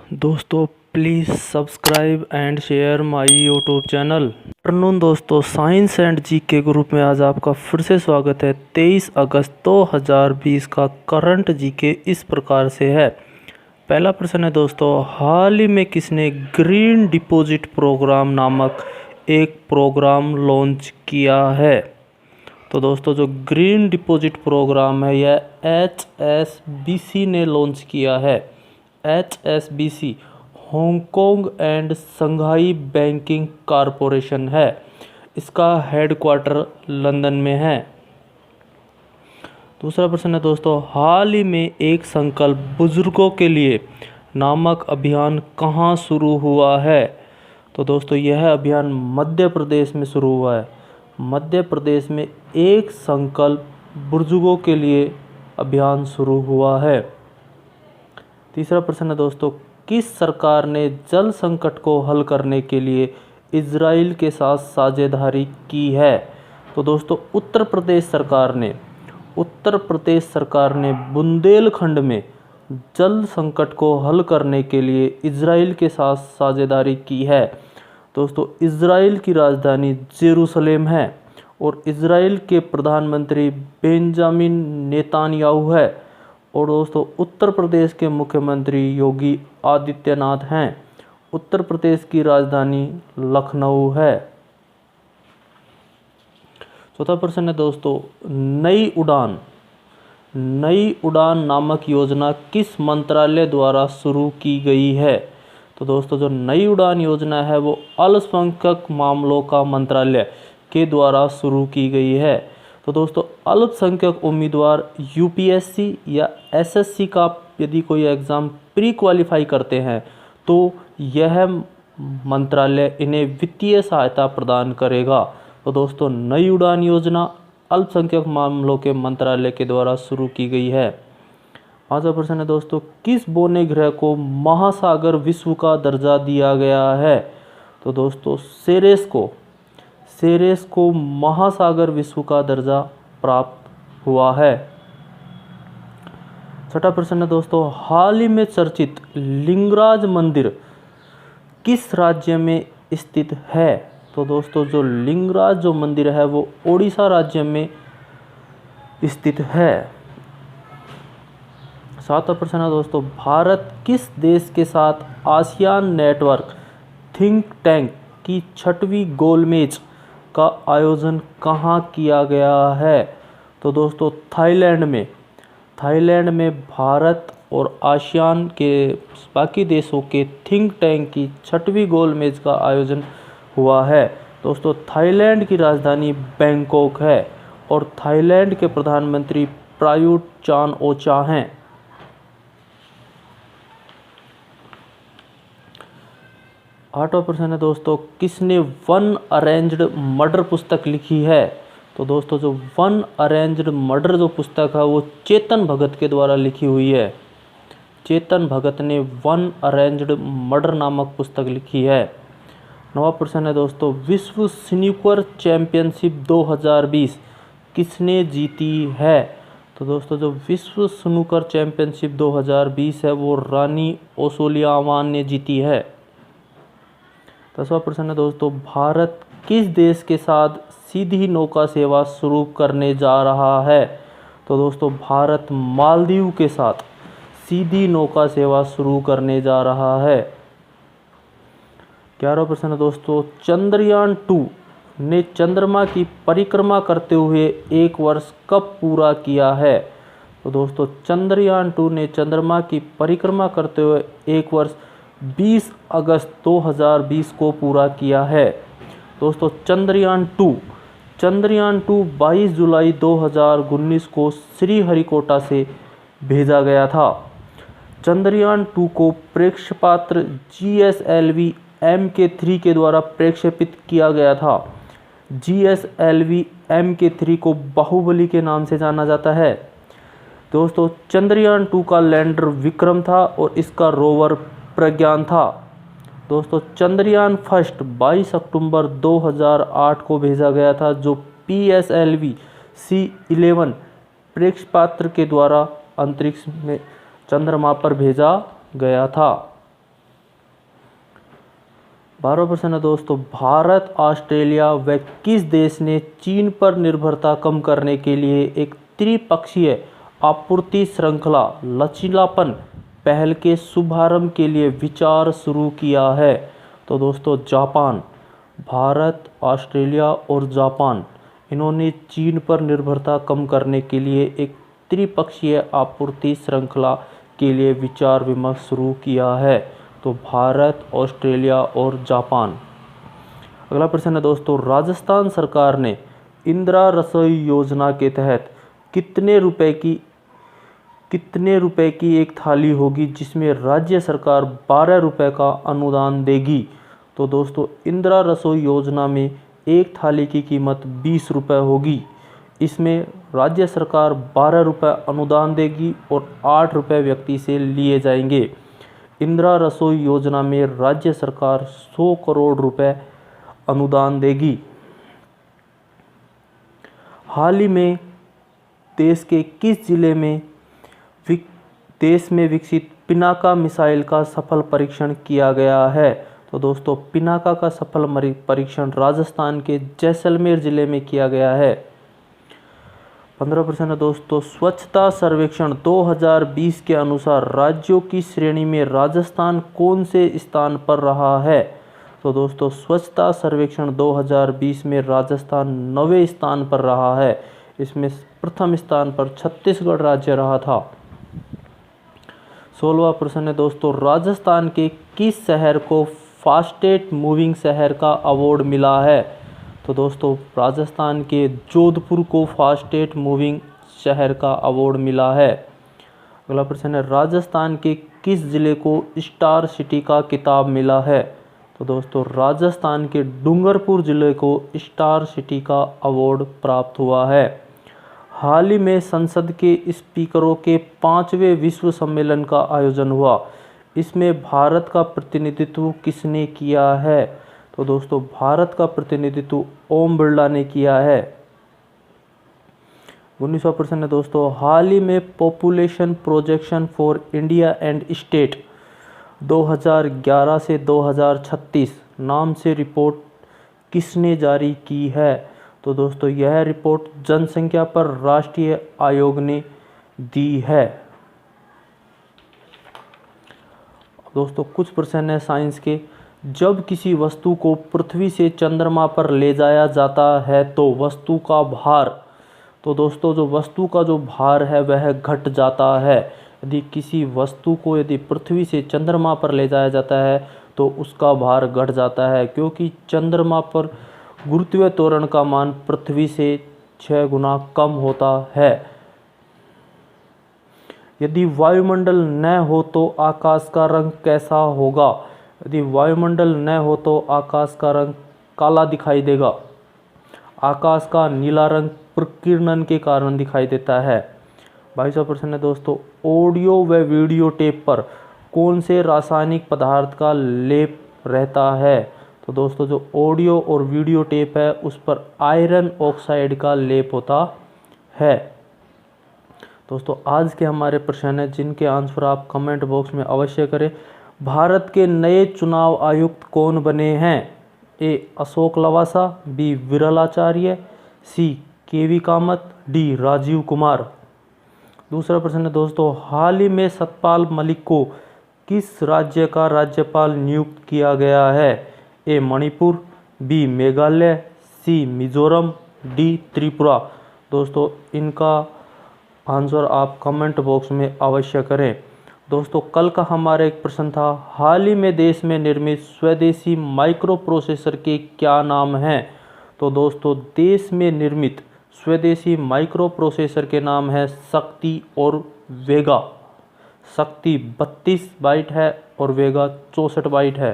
दोस्तों please subscribe and share my YouTube channel. Afternoon दोस्तों, science and GK group में आज आपका फिर से स्वागत है। 23 अगस्त 2020 का करंट जीके इस प्रकार से है। पहला प्रश्न है दोस्तों, हाल ही में किसने ग्रीन डिपॉजिट प्रोग्राम नामक एक प्रोग्राम लॉन्च किया है? तो दोस्तों जो ग्रीन डिपॉजिट प्रोग्राम है यह HSBC ने लॉन्च किया है। HSBC Hong Kong and Shanghai banking corporation है। इसका हेडक्वार्टर लंदन में है। दूसरा प्रश्न है दोस्तों, हाल ही में एक संकल्प बुजुर्गों के लिए नामक अभियान कहाँ शुरू हुआ है? तो दोस्तों यह अभियान मध्य प्रदेश में शुरू हुआ है। मध्य प्रदेश में एक संकल्प बुजुर्गों के लिए अभियान शुरू हुआ है। तीसरा प्रश्न है दोस्तों, किस सरकार ने जल संकट को हल करने के लिए इजराइल के साथ साझेदारी की है? तो दोस्तों उत्तर प्रदेश सरकार ने बुंदेलखंड में जल संकट को हल करने के लिए इजराइल के साथ साझेदारी की है। दोस्तों इजराइल की राजधानी जेरूसलेम है और इजराइल के प्रधानमंत्री बेंजामिन नेतान्याहू है और दोस्तों उत्तर प्रदेश के मुख्यमंत्री योगी आदित्यनाथ हैं। उत्तर प्रदेश की राजधानी लखनऊ है। चौथा प्रश्न है दोस्तों, नई उड़ान नामक योजना किस मंत्रालय द्वारा शुरू की गई है? तो दोस्तों जो नई उड़ान योजना है वो अल्पसंख्यक मामलों का मंत्रालय के द्वारा शुरू की गई है। तो दोस्तों अल्पसंख्यक उम्मीदवार यूपीएससी या एसएससी का यदि कोई एग्ज़ाम प्री क्वालिफाई करते हैं तो यह मंत्रालय इन्हें वित्तीय सहायता प्रदान करेगा। तो दोस्तों नई उड़ान योजना अल्पसंख्यक मामलों के मंत्रालय के द्वारा शुरू की गई है। पांचवा प्रश्न है दोस्तों, किस बौने ग्रह को महासागर विश्व का दर्जा दिया गया है? तो दोस्तों सेरेस को महासागर विश्व का दर्जा प्राप्त हुआ है। छठा प्रश्न है दोस्तों, हाल ही में चर्चित लिंगराज मंदिर किस राज्य में स्थित है? तो दोस्तों जो लिंगराज जो मंदिर है वो ओडिशा राज्य में स्थित है। सातवां प्रश्न है दोस्तों, भारत किस देश के साथ आसियान नेटवर्क थिंक टैंक की 6वीं गोलमेज का आयोजन कहाँ किया गया है? तो दोस्तों थाईलैंड में भारत और आसियान के बाकी देशों के थिंक टैंक की 6वीं गोलमेज का आयोजन हुआ है। दोस्तों थाईलैंड की राजधानी बैंकॉक है और थाईलैंड के प्रधानमंत्री प्रायुत चान-ओ-चा हैं। आठवां प्रश्न है दोस्तों, किसने वन अरेंज्ड मर्डर पुस्तक लिखी है? तो दोस्तों जो वन अरेंज्ड मर्डर जो पुस्तक है वो चेतन भगत के द्वारा लिखी हुई है। चेतन भगत ने वन अरेंज्ड मर्डर नामक पुस्तक लिखी है। नवा प्रश्न है दोस्तों, विश्व स्नूकर चैंपियनशिप 2020 किसने जीती है? तो दोस्तों जो विश्व स्नूकर चैंपियनशिप 2020 है वो रानी ओसुलियावान ने जीती है। 10वां प्रश्न है दोस्तों, भारत किस देश के साथ सीधी नौका सेवा शुरू करने जा रहा है? तो दोस्तों भारत मालदीव के साथ सीधी नौका सेवा शुरू करने जा रहा है। 11वां प्रश्न है दोस्तों, चंद्रयान 2 ने चंद्रमा की परिक्रमा करते हुए 1 वर्ष कब पूरा किया है? तो दोस्तों चंद्रयान 2 ने चंद्रमा की परिक्रमा करते हुए 1 वर्ष 20 अगस्त 2020 को पूरा किया है। दोस्तों चंद्रयान 2 22 जुलाई 2019 को श्रीहरिकोटा से भेजा गया था। चंद्रयान 2 को प्रक्षेपास्त्र GSLV Mk3 के द्वारा प्रक्षेपित किया गया था। GSLV Mk3 को बाहुबली के नाम से जाना जाता है। दोस्तों चंद्रयान 2 का लैंडर विक्रम था और इसका रोवर प्रज्ञान था। दोस्तों चंद्रयान फर्स्ट 22 अक्टूबर 2008 को भेजा गया था जो PSLV C11 प्रक्षेपास्त्र के द्वारा अंतरिक्ष में चंद्रमा पर भेजा गया था। 12वां प्रश्न है दोस्तों, भारत, ऑस्ट्रेलिया व किस देश ने चीन पर निर्भरता कम करने के लिए एक त्रिपक्षीय आपूर्ति श्रृंखला लचीलापन पहल के शुभारंभ के लिए विचार शुरू किया है? तो दोस्तों जापान। भारत, ऑस्ट्रेलिया और जापान, इन्होंने चीन पर निर्भरता कम करने के लिए एक त्रिपक्षीय आपूर्ति श्रृंखला के लिए विचार विमर्श शुरू किया है। तो भारत, ऑस्ट्रेलिया और जापान। अगला प्रश्न है दोस्तों, राजस्थान सरकार ने इंदिरा रसोई योजना के तहत कितने रुपए की एक थाली होगी जिसमें राज्य सरकार 12 रुपए का अनुदान देगी? तो दोस्तों इंदिरा रसोई योजना में एक थाली की कीमत 20 रुपए होगी। इसमें राज्य सरकार 12 रुपए अनुदान देगी और 8 रुपए व्यक्ति से लिए जाएंगे। इंदिरा रसोई योजना में राज्य सरकार 100 करोड़ रुपए अनुदान देगी। हाल ही में देश के किस जिले में देश में विकसित पिनाका मिसाइल का सफल परीक्षण किया गया है? तो दोस्तों पिनाका का सफल परीक्षण राजस्थान के जैसलमेर जिले में किया गया है। 15वां प्रश्न है दोस्तों, स्वच्छता सर्वेक्षण 2020 के अनुसार राज्यों की श्रेणी में राजस्थान कौन से स्थान पर रहा है? तो दोस्तों स्वच्छता सर्वेक्षण 2020 में राजस्थान 9वें स्थान पर रहा है। इसमें प्रथम स्थान पर छत्तीसगढ़ राज्य रहा था। 16वां प्रश्न है दोस्तों, राजस्थान के किस शहर को फास्टेस्ट मूविंग शहर का अवार्ड मिला है? तो दोस्तों राजस्थान के जोधपुर को फास्टेस्ट मूविंग शहर का अवार्ड मिला है। अगला प्रश्न है, राजस्थान के किस जिले को स्टार सिटी का खिताब मिला है? तो दोस्तों राजस्थान के डूंगरपुर जिले को स्टार सिटी का अवार्ड प्राप्त हुआ है। हाल ही में संसद के स्पीकरों के 5वें विश्व सम्मेलन का आयोजन हुआ। इसमें भारत का प्रतिनिधित्व किसने किया है? तो दोस्तों भारत का प्रतिनिधित्व ओम बिरला ने किया है। 19वां प्रश्न है दोस्तों, हाल ही में population projection for India and state 2011 से 2036 नाम से रिपोर्ट किसने जारी की है? तो दोस्तों यह रिपोर्ट जनसंख्या पर राष्ट्रीय आयोग ने दी है। दोस्तों कुछ प्रश्न है साइंस के, जब किसी वस्तु को पृथ्वी से चंद्रमा पर ले जाया जाता है तो वस्तु का भार, तो दोस्तों जो वस्तु का जो भार है वह घट जाता है। यदि किसी वस्तु को यदि पृथ्वी से चंद्रमा पर ले जाया जाता है तो उसका भार घट जाता है, क्योंकि चंद्रमा पर गुरुत्वीय त्वरण का मान पृथ्वी से 6 गुना कम होता है। यदि वायुमंडल न हो तो आकाश का रंग कैसा होगा? यदि वायुमंडल न हो तो आकाश का रंग काला दिखाई देगा। आकाश का नीला रंग प्रकीर्णन के कारण दिखाई देता है। 22वां प्रश्न है दोस्तों, ऑडियो व वीडियो टेप पर कौन से रासायनिक पदार्थ का लेप रहता है? तो दोस्तों जो ऑडियो और वीडियो टेप है उस पर आयरन ऑक्साइड का लेप होता है। दोस्तों आज के हमारे प्रश्न हैं जिनके आंसर आप कमेंट बॉक्स में अवश्य करें। भारत के नए चुनाव आयुक्त कौन बने हैं? ए अशोक लवासा, बी विरलाचार्य, सी केवी कामत, डी राजीव कुमार। दूसरा प्रश्न है दोस्तों, हाल ही में सतपाल मलिक को किस राज्य का राज्यपाल नियुक्त किया गया है? ए मणिपुर, बी मेघालय, सी मिजोरम, डी त्रिपुरा। दोस्तों इनका आंसर आप कमेंट बॉक्स में अवश्य करें। दोस्तों कल का हमारा एक प्रश्न था, हाल ही में देश में निर्मित स्वदेशी माइक्रो प्रोसेसर के क्या नाम हैं? तो दोस्तों देश में निर्मित स्वदेशी माइक्रो प्रोसेसर के नाम है शक्ति और वेगा। शक्ति 32 बाइट है और वेगा 64 बाइट है।